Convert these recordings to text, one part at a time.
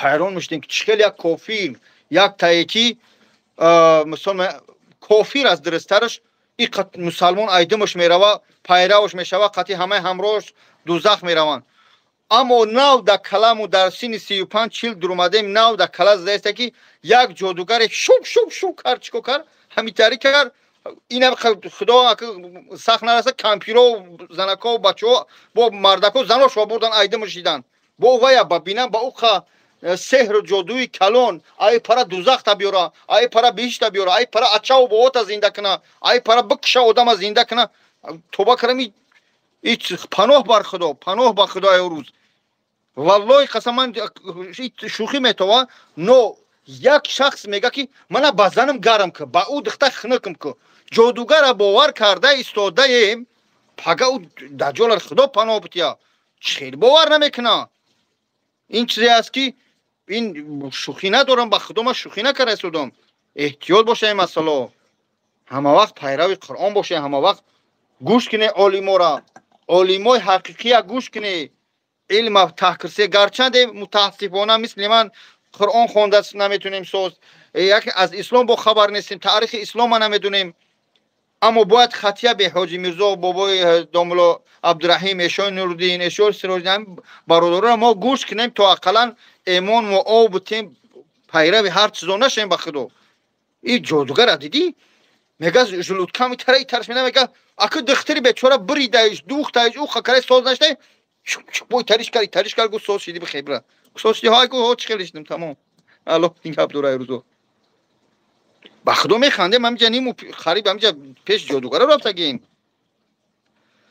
حیران میشدیم که چخیل یک کافیر یک تایکی مثلا کافیر از درسترش این مسلمان ایدمش میروه پیروش میشوه قطعی همه همراهش دوزخ میروند. اما نو در کلام در سین 35-40 درآمدیم نو در کلاس دسته که یک جادوگر شوب شوب شوب کرد چیکو کرد همین طریق کرد این خدا سخت نرسه کمپیرا و زنکا و بچه ها با مردکا زناش بردن ایدمش دیدن با ویا ببینن با او سحر و جادوی کلان ای پرا دوزخ تا بیاره ای پرا بهشت تا بیاره ای پرا اچاو بوت زنده کنه ای پرا بکشه آدم زنده کنه توبه کرمی هیچ پناه بر خدا پناه بر خدای روز والله قسما شوخی میتوه نو یک شخص میگه که من با زنم گرم که با او دخته خنکم که جادوگر باور کرده ایستاده ایم پگه او دجال خدا پناه بتیا چخیر باور نمیکنه این چیزی است که این شوخی ندارم با خدا ما شوخی نکرده سودم احتیاط باشه این مسئله همه وقت پیرو قرآن باشه همه وقت گوش کنه عالما را عالمای حقیقی گوش کنه علم تحقیقی گرچند متاسفانه مثل من قرآن خوانده نمیتونیم سوز یک از اسلام با خبر نیستیم تاریخ اسلام نمیدونیم اما باید خطیه به حاجی میرزا بابای داملا عبدالرحیم اشای نورالدین اشای سراجدین برادران ما گوش کنیم تا اقلا ایمان و آب بتیم پیرو هر چیزا نشیم به خدا این جادوگر دیدی میگه جلوتکا میتره ترش میده میگه اگه دختری بیچاره بریدهش دوختهش او خکره ساز نشده بوی تریش کرد گو ساز شدی بخیبره ساز شدی های گو ها چی خیلیشتیم تمام الله این کب دورای روزو با خدا میخنده من جنیم و خریب همینجا پیش جادوگره رفت گیم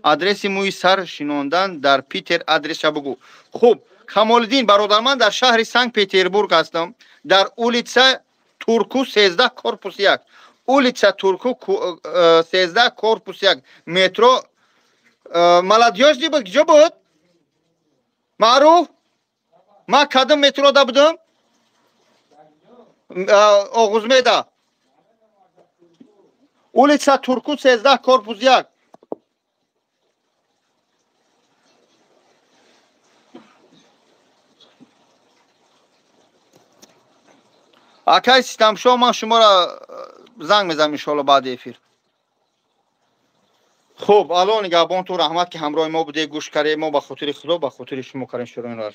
آدرس موی سر شنوندن در پیتر آدرس بگو خوب کمالدین برادر من در شهر سنت پتربورگ هستم در اولیتسا تورکو 13 کورپوس 1 اولیتسا تورکو 13 کورپوس 1 مترو ملادیاش دی بود کجا بود معروف ما کدام مترو دا بودم آغوزمه улица Турку 13 корпус 1 акай систамшо ман шуморо занг мезанам иншоалло баъди эфир хуб алон нигоҳбонтон раҳмат ки ҳамроҳи мо будед гӯш кардед мо ба хотири худо ба хотири шумо кардем шуроинро